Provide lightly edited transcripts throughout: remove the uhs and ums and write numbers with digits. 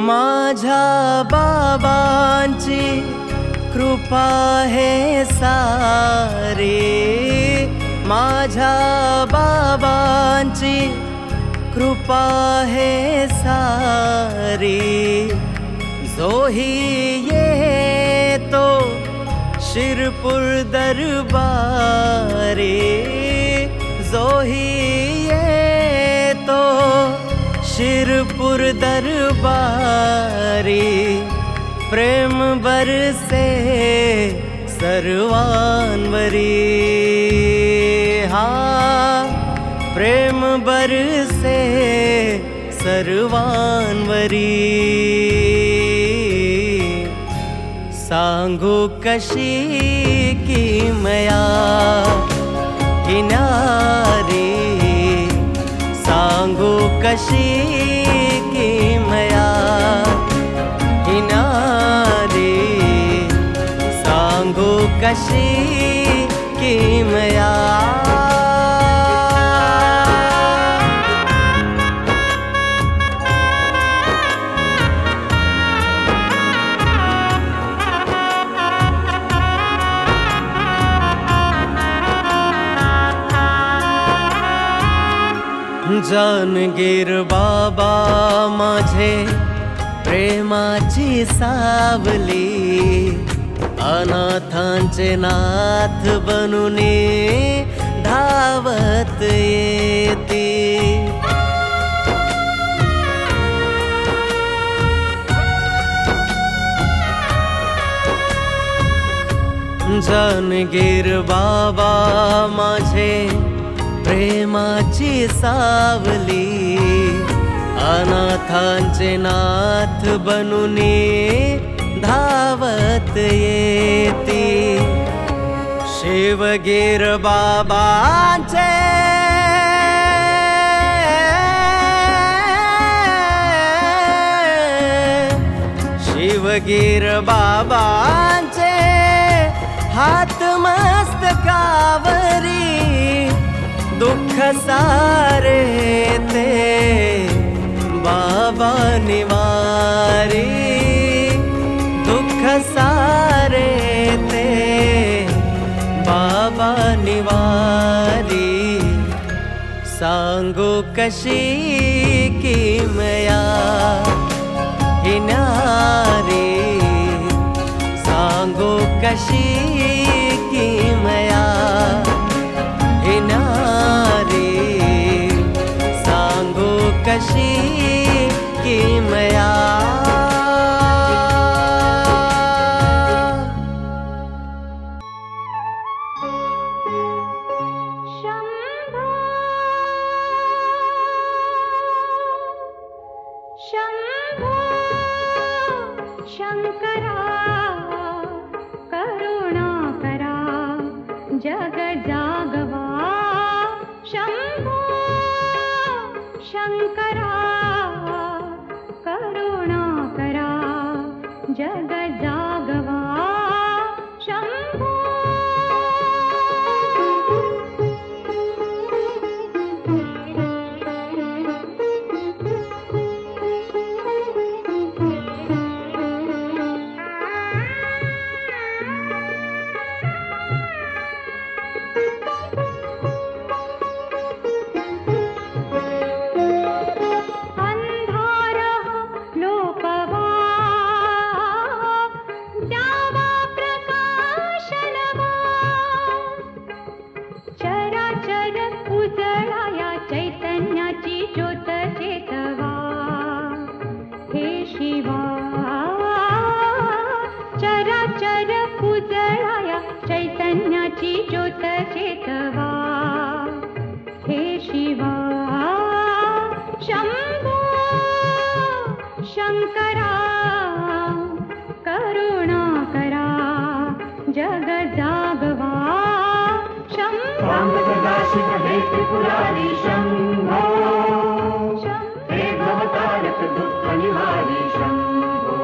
माझ्या बाबांची कृपा हे सारे, माझ्या बाबांची कृपा हे सारी। जोही येतो शिरपूर दरबारी, जोही येतो शिरपूर दरबारी। प्रेम बरसे सर्वांवरी, हा प्रेम बरसे सर्वांवरी। सांगू कशी किमया ही न्यारी, सांगू कशी किमया ही न्यारी, सांगू कशी किमया। जानगीर बाबा माझे प्रेमाची सावली, अनाथांचे नाथ बनूनी धावत येती। जानगीर बाबा माझे प्रेमाची सावली, अनाथांचे नाथ बनूनी धावत येती। शिवगीर बाबांचे शिवगीर बाबांचे हात मस्तकावरी, दुःख सारे ते बाबा निवारी, दुःख सारे ते बाबा निवारी। सांगू कशी किमया ही न्यारी, सांगू कशी किमया ही न्यारी, सांगू कशी किमया। शंभो शंभो शंकरा, करुणा करा जग जागवा। शंभो शंकरा, करुणा करा जग जागवा। शंभो चैतन्याची ज्योत चेतवा। हे शिवा शंभो शंकरा, करुणा करा जग जागवा। शंभो शिव हे त्रिपुरारी, शंभो हे भवतारक दुःख निवारी। शंभो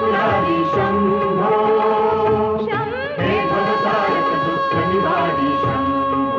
त्रिपुरारी शंभो हे भवतारक दुःख निवारी शंभो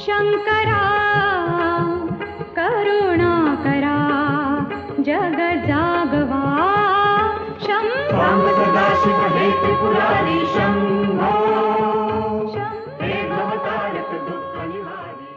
शंकरा करुणा करा जग जागवा स्वाम सदाशिव हे त्रिपुरारी शंभो हे भवतारक दुःख निवारी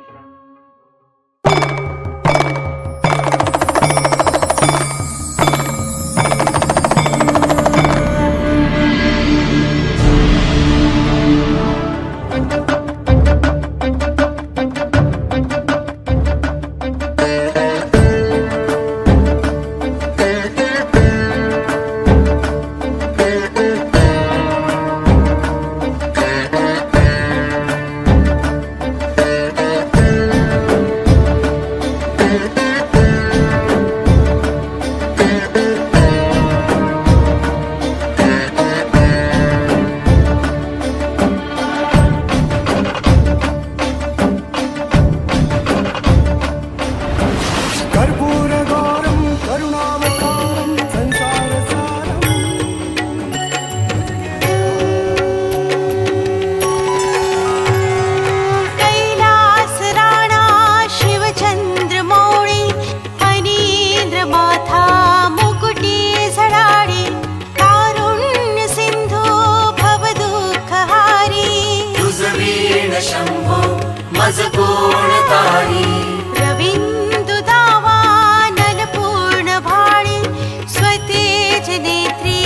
शंभो मज कोण तारी रविंदु दावा नलपूर्ण भाळी स्वतेज नेत्री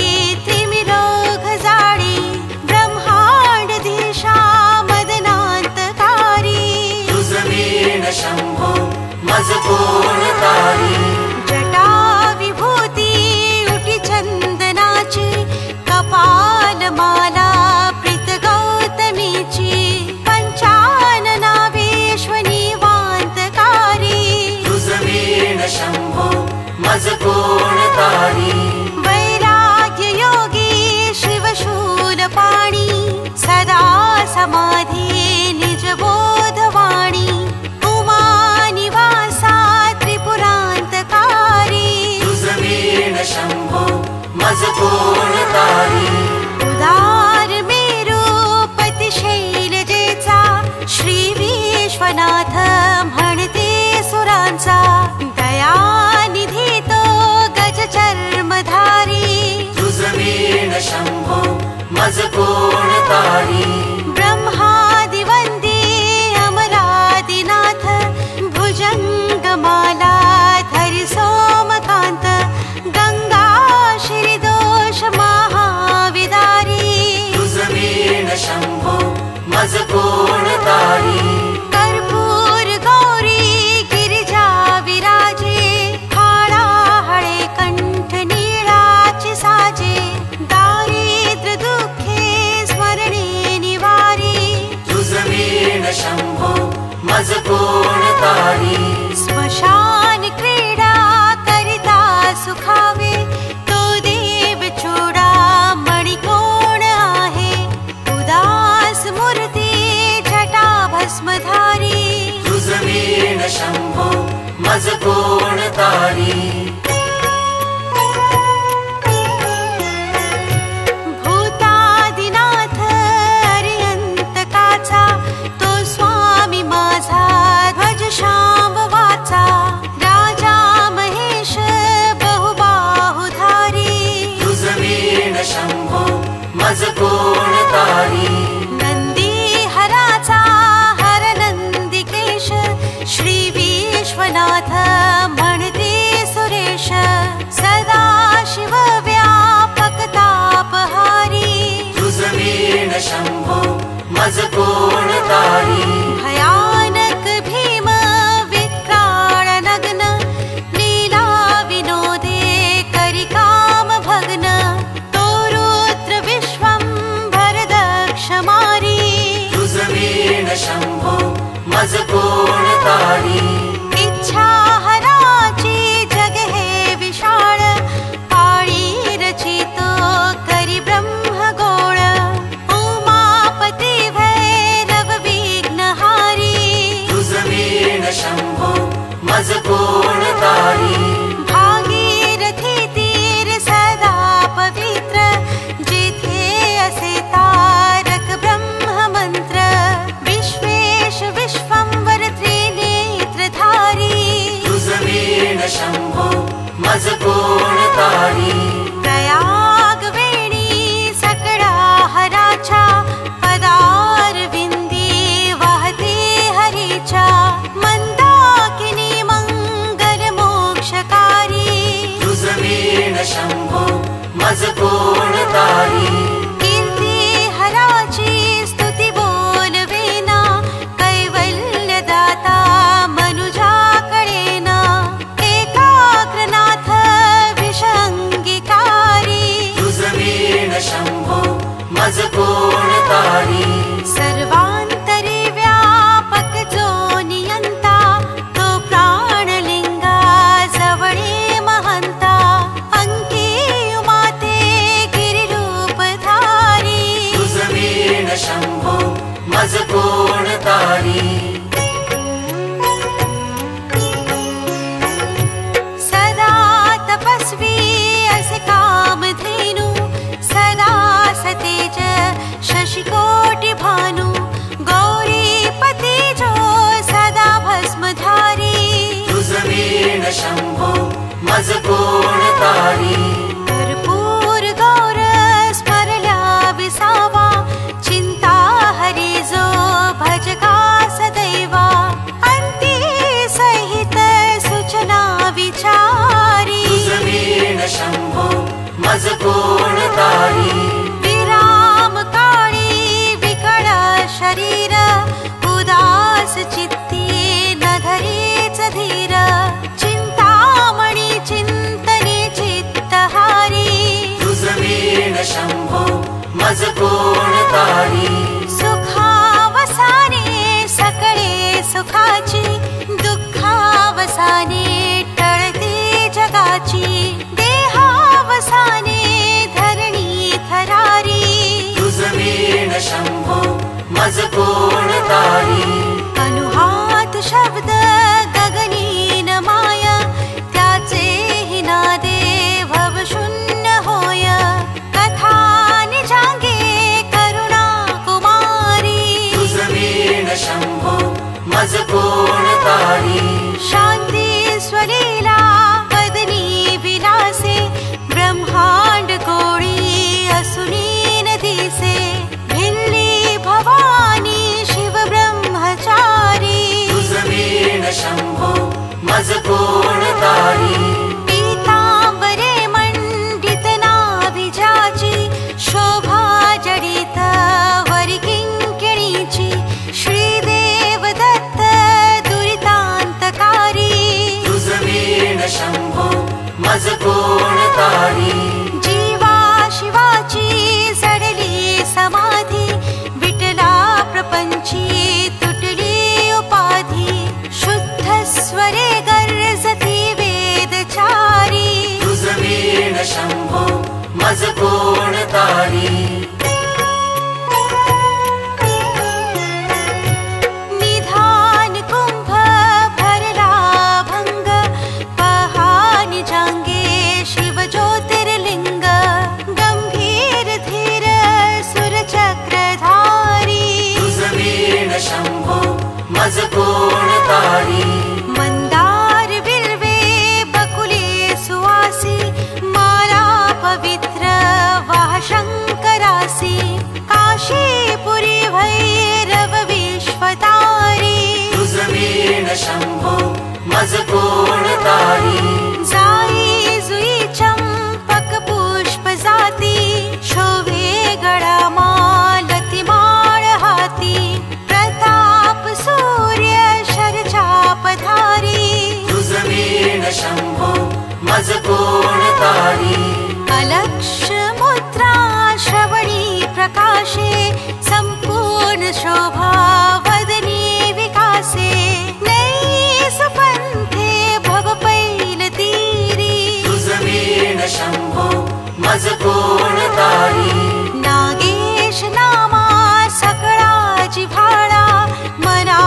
त्रिमिरोघ जाळी ब्रह्मांड दिशा मदनांतकारी तुझवीण शंभो मज कोण तारी जटा विभूती उटी चंदनाची कपाल माला प्रीत गौतमीची शंभो मज कोण तारी वैराग्य योगी शिवशूल पाणी सदा समाधी निज बोधवाणी उमा निवासा त्रिपुरांतकारी तुझवीण शंभो मज कोण तारी उदार मेरू पती शैलजेचा श्री विश्वनाथ म्हणते सुरांचा दयानिधी तो गज चर्मधारी तुझवीण शंभो मज कोण तारी ब्रह्मादिवंदी अमरादिनाथ भुजंगमाला धरि सोमकांत गंगा श्रीदोष महाविदारी तुझवीण शंभो मज कोण तारी कर्पूर गौरी गिरिजा विराजे हाडा हळे कंठ नीळाची साजे दारिद्र्य दुःखे स्मरणे निवारी तुझवीण शंभो मज कोण तारी स्मशान क्रीडा करिता सुखावे तो देव चूडा मणि कोण आहे उदास मूर्ती जटा भस्मधारी तुझवीण शंभो मज कोण तारी भूतादिनाथ अर्यंतकाचा तो स्वामी माझा ध्वज शांभवाचा राजा महेश बहुबाहुधारी तुझवीण शंभो मज कोण तारी नंदी हराचा हर नंदिकेश श्री विश्वनाथ म्हणते सुरेश मज कोण तारी भागीरथी तीर सदा पवित्र जिथे असे तारक ब्रह्म मंत्र विश्वेश विश्वंवर त्रिनेत्रधारी तुझ वीण शंभो मज कोण तारी प्रयाग वेणी सकळा हराच्या पदार विंदी वाहते हरीच्या मंदाकिनी मंगल मोक्षकारी तुझ वीण शंभो मज कोण तारी कीर्ती हराची स्तुती बोलवेना कैवल्यदाता मनुजाकडेना एकाग्रनाथ विषंगिकारी तुझ वीण शंभो मज कोण तारी सर्वांतरी व्यापक जो नियंता तो प्राणलिंगा जवळे महंता अंकी उमाते गिरिरूपधारी तुझ वीण शंभो मज कोण तारी सदा तपस्वी असे कामधेनु सदा सतेज शशिकोटि भानु गौरीपती जो सदा भस्मधारी तुझ वीण शंभो मज कोण तारी भरपूर गौर स्मरल्या विसावा चिंता हरी जो भजका सदैवा अंती सहित सूचना विचारी तुझ वीण शंभो मज कोण तारी विराम काळी विकळ शरीर उदास चित्ती न धरीच धीर चिंतामणी चिंतने चित्तहारी तुझ वीण शंभो मज कोण तारी सुखावसाने सकळे सुखाची दुःखावसाने टळते जगाची देहावसाने धरणी थरारी तुझ वीण शंभो मज कोण तारी अनुहात शब्द गगनीन माय त्याचे हि नादे भवशून्य होय कथा निजांगे करुणा कुमारी तुझ वीण शंभो मज कोण तारी शांती स्वलीला वदनी विलासे ब्रह्मांड गोळी असुनीन दिसे भिल्ली भवानी शिव ब्रह्मचारी तुझ वीण शंभो मज कोण तारी पीतांबरे मंडित नाभिजाची शोभा जडित वरी किंकिणीची श्रीदेव दत्त दुरितांतकारी तुझ वीण शंभो मज कोण तारी जीवा शिवाची सडली समाधी विटला प्रपंची तुटली उपाधी शुद्ध स्वरे गर्जती वेदचारी तुझ वीण शंभो मज कोण तारी निधान कुंभ भरला भंग पहानी जांगे शिव ज्योतिर्लिंग गंभीर धीर सुरचक्रधारी तुझ वीण शंभो मज कोण तारी मंदार बिल्वे बकुले सुवासी माला पवित्र वाह शंकरासी काशीपुरी भैरव विश्वतारी तुझ वीण शंभो मज कोण तारी जाई जुई चंपक पुष्प जाती शोभे गळामालती माळ हाती प्रताप सूर्य शरचापधारी तुझ वीण शंभो मज कोण तारी अलक्ष मुद्रा श्रवणी प्रकाशे संपूर्ण शोभा वदनी विकासे नई सुपंथे भव पैल तीरी तुझ वीण शंभो मज कोण तारी नागेश नामा सकळा जिव्हाळा मना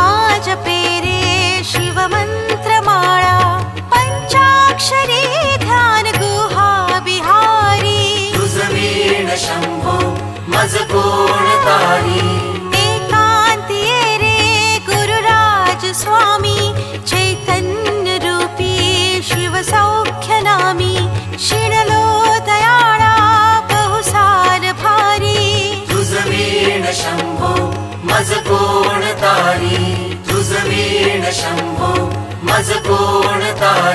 जपे रे शिव मंत्र माळा शंभो मज कोण तारी.